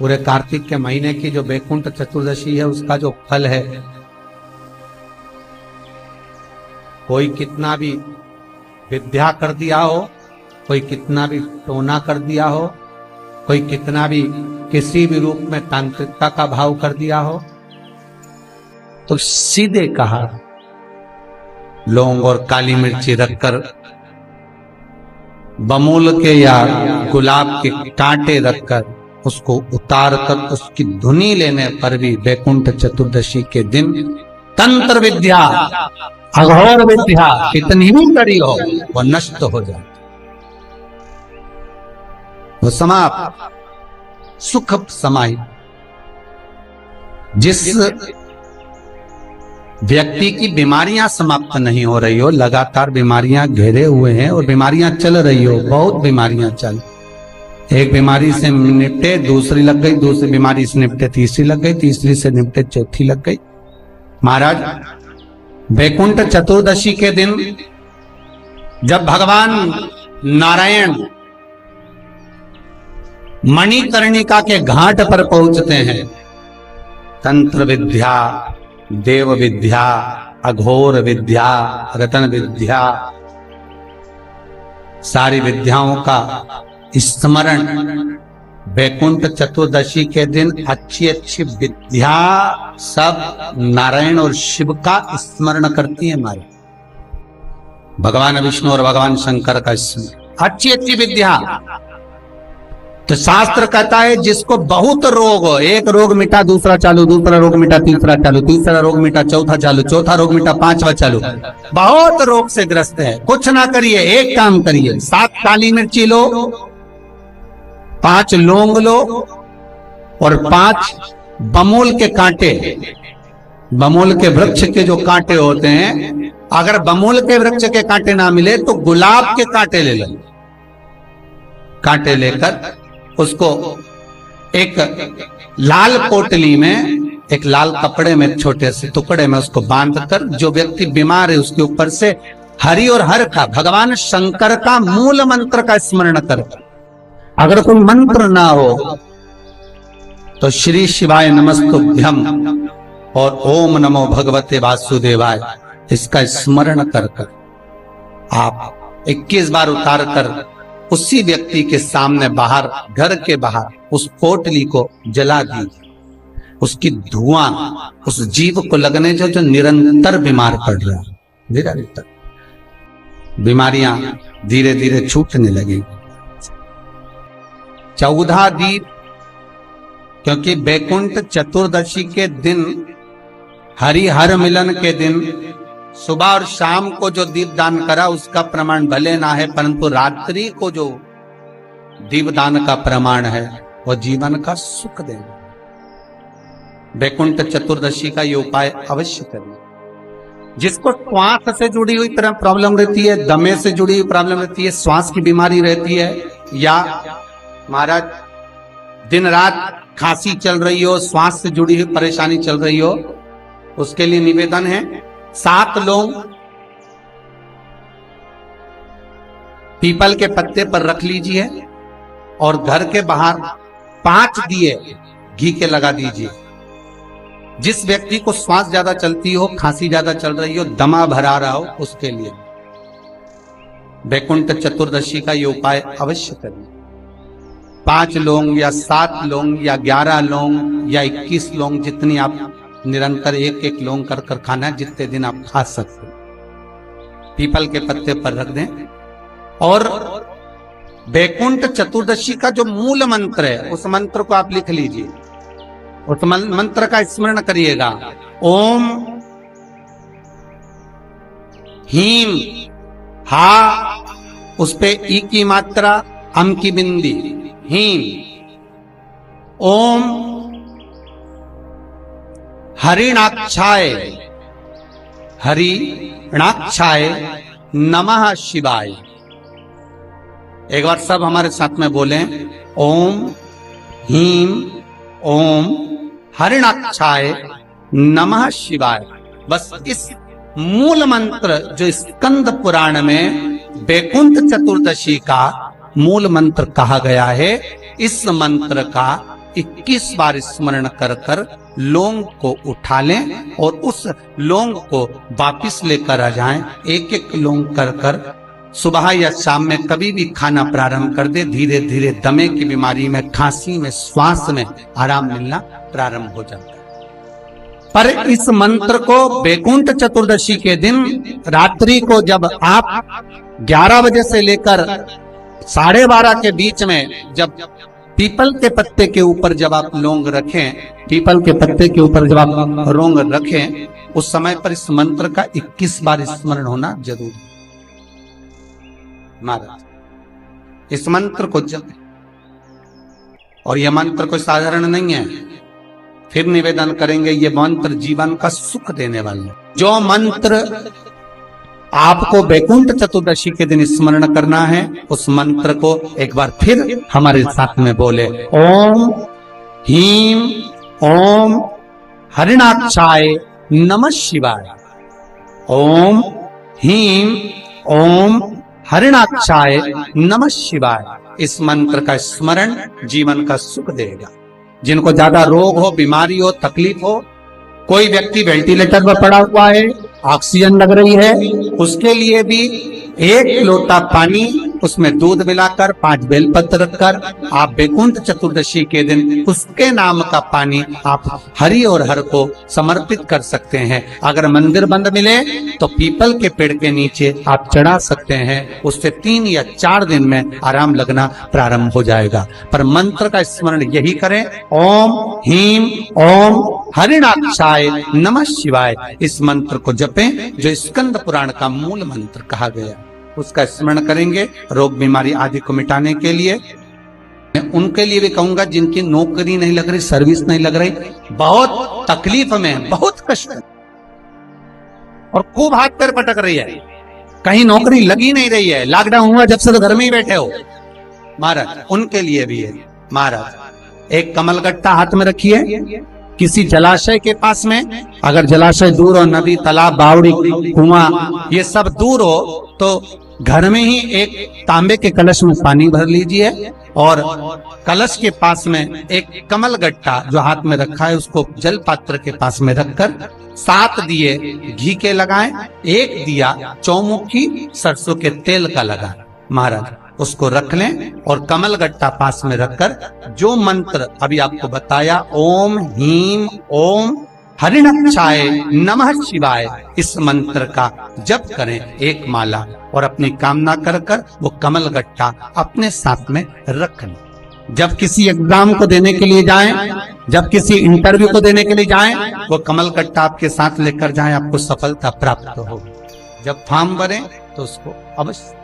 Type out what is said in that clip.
पूरे कार्तिक के महीने की जो बैकुंठ चतुर्दशी है उसका जो फल है, कोई कितना भी विद्या कर दिया हो, कोई कितना भी टोना कर दिया हो, कोई कितना भी किसी भी रूप में तांत्रिकता का भाव कर दिया हो, तो सीधे कहा लौंग और काली मिर्ची रखकर बमूल के या गुलाब के कांटे रखकर उसको उतार कर उसकी धुनी लेने पर भी बैकुंठ चतुर्दशी के दिन तंत्र विद्या, अघोर विद्या कितनी भी कड़ी हो वो नष्ट हो जाती, वो समाप्त, सुख समाई। जिस व्यक्ति की बीमारियां समाप्त नहीं हो रही हो, लगातार बीमारियां घेरे हुए हैं और बीमारियां चल रही हो, बहुत बीमारियां चल, एक बीमारी से निपटे दूसरी लग गई, दूसरी बीमारी से निपटे तीसरी लग गई, तीसरी से निपटे चौथी लग गई। महाराज बैकुंठ चतुर्दशी के दिन जब भगवान नारायण मणिकर्णिका के घाट पर पहुंचते हैं, तंत्र विद्या, देव विद्या, अघोर विद्या, रतन विद्या, सारी विद्याओं का स्मरण बैकुंठ चतुर्दशी के दिन अच्छी अच्छी विद्या सब नारायण और शिव का स्मरण करती है। हमारे भगवान विष्णु और भगवान शंकर का स्मरण, अच्छी अच्छी विद्या। तो शास्त्र कहता है जिसको बहुत रोग हो, एक रोग मिटा दूसरा चालू, दूसरा रोग मिटा तीसरा चालू, तीसरा रोग मिटा चौथा चालू, चौथा रोग मिटा पांचवा चालू, बहुत रोग से ग्रस्त है, कुछ ना करिए, एक काम करिए, 7 काली मिर्ची लो, 5 लौंग लो और 5 बमूल के कांटे, बमूल के वृक्ष के जो कांटे होते हैं, अगर बमूल के वृक्ष के कांटे ना मिले तो गुलाब के कांटे ले लो। कांटे लेकर उसको एक लाल पोटली में, एक लाल कपड़े में, छोटे से टुकड़े में उसको बांधकर, जो व्यक्ति बीमार है उसके ऊपर से हरि और हर का, भगवान शंकर का मूल मंत्र का स्मरण कर। अगर कोई मंत्र ना हो तो श्री शिवाय नमस्तुभ्यम और ओम नमो भगवते वासुदेवाय इसका स्मरण कर आप 21 बार उतार कर उसी व्यक्ति के सामने बाहर, घर के बाहर उस पोटली को जला दीजिए। उसकी धुआं उस जीव को लगने जो निरंतर बीमार पड़ रहा है, निरंतर बीमारियां धीरे धीरे छूटने लगेगी। 14 दीप, क्योंकि बैकुंठ चतुर्दशी के दिन, हरिहर मिलन के दिन सुबह और शाम को जो दीप दान करा उसका प्रमाण भले ना है, परंतु रात्रि को जो दीप दान का प्रमाण है वो जीवन का सुख देगा। बैकुंठ चतुर्दशी का ये उपाय अवश्य करिए। जिसको श्वास से जुड़ी हुई प्रॉब्लम रहती है, दमे से जुड़ी हुई प्रॉब्लम रहती है, श्वास की बीमारी रहती है, या महाराज दिन रात खांसी चल रही हो, श्वास से जुड़ी हुई परेशानी चल रही हो, उसके लिए निवेदन है 7 लौंग पीपल के पत्ते पर रख लीजिए और घर के बाहर 5 दिए घी के लगा दीजिए। जिस व्यक्ति को श्वास ज्यादा चलती हो, खांसी ज्यादा चल रही हो, दमा भरा रहा हो, उसके लिए बैकुंठ चतुर्दशी का ये उपाय अवश्य करिए। 5 लौंग या 7 लौंग या 11 लौंग या 21 लौंग, जितनी आप निरंतर एक लौंग कर कर खाना है, जितने दिन आप खा सकते, पीपल के पत्ते पर रख दें। और बैकुंठ चतुर्दशी का जो मूल मंत्र है उस मंत्र को आप लिख लीजिए, उस मंत्र का स्मरण करिएगा। ओम हीम, हा उस पे ई की मात्रा, अम की बिंदी, हीम। ओम हरिणाक्षाय, हरिणाक्षाय नमः शिवाय। एक बार सब हमारे साथ में बोलें, ओम हीम ओम हरिणाक्षाय नमः शिवाय। बस इस मूल मंत्र जो स्कंद पुराण में बैकुंठ चतुर्दशी का मूल मंत्र कहा गया है, इस मंत्र का 21 बार स्मरण कर कर लौंग को उठा लें और उस लौंग को वापिस लेकर आ जाएं। एक एक लौंग कर कर सुबह या शाम में कभी भी खाना प्रारंभ कर दे। धीरे धीरे दमे की बीमारी में, खांसी में, श्वास में आराम मिलना प्रारंभ हो जाता है। पर इस मंत्र को वैकुंठ चतुर्दशी के दिन रात्रि को जब आप 11 बजे से लेकर 12:30 के बीच में जब पीपल के पत्ते के ऊपर जब आप लौंग रखें, पीपल के पत्ते के ऊपर जब आप लौंग रखें, उस समय पर इस मंत्र का 21 बार स्मरण होना जरूरी है। महाराज इस मंत्र को जप, और यह मंत्र कोई साधारण नहीं है। फिर निवेदन करेंगे, ये मंत्र जीवन का सुख देने वाला है। जो मंत्र आपको वैकुंठ चतुर्दशी के दिन स्मरण करना है, उस मंत्र को एक बार फिर हमारे साथ में बोले। ओम ह्रीं ओम हरिणाक्षाय नमः शिवाय। ओम ह्रीं ओम हरिणाक्षाय नमः शिवाय। इस मंत्र का स्मरण जीवन का सुख देगा। जिनको ज्यादा रोग हो, बीमारी हो, तकलीफ हो, कोई व्यक्ति वेंटिलेटर पर पड़ा हुआ है, ऑक्सीजन लग रही है, उसके लिए भी 1 लोटा पानी, उसमें दूध मिलाकर 5 बेलपत्र रखकर आप वैकुंठ चतुर्दशी के दिन उसके नाम का पानी आप हरि और हर को समर्पित कर सकते हैं। अगर मंदिर बंद मिले तो पीपल के पेड़ के नीचे आप चढ़ा सकते हैं। उससे 3 या 4 दिन में आराम लगना प्रारंभ हो जाएगा। पर मंत्र का स्मरण यही करें, ओम ह्रीं ओम हरिणाक्षाय नमः शिवाय। इस मंत्र को जपें जो स्कंद पुराण का मूल मंत्र कहा गया, उसका स्मरण करेंगे रोग बीमारी आदि को मिटाने के लिए। मैं उनके लिए भी कहूंगा जिनकी नौकरी नहीं लग रही, सर्विस नहीं लग रही, बहुत तकलीफ में, बहुत कष्ट और खूब हाथ पैर पटक रही है, कहीं नौकरी लगी नहीं रही है, लॉकडाउन हुआ जब से तो घर में ही बैठे हो, महाराज उनके लिए भी है। महाराज एक कमलगट्टा हाथ में रखिए, किसी जलाशय के पास में, अगर जलाशय दूर हो, नदी, तालाब, बावड़ी, कुआं ये सब दूर हो, तो घर में ही एक तांबे के कलश में पानी भर लीजिए और कलश के पास में एक कमलगट्टा जो हाथ में रखा है उसको जल पात्र के पास में रखकर 7 दिए घी के लगाएं, 1 दिया चौमुखी सरसों के तेल का लगाएं। महाराज उसको रख लें और कमलगट्टा पास में रखकर जो मंत्र अभी आपको बताया, ओम ह्रीं ओम हरिणाक्षाय नमः शिवाय, इस मंत्र का जप करें 1 माला और अपनी कामना कर कर वो कमलगट्टा अपने साथ में रख लें। जब किसी एग्जाम को देने के लिए जाएं, जब किसी इंटरव्यू को देने के लिए जाएं, वो कमलगट्टा आपके साथ लेकर जाएं, आपको सफलता प्राप्त होगी। जब फॉर्म भरें तो उसको अवश्य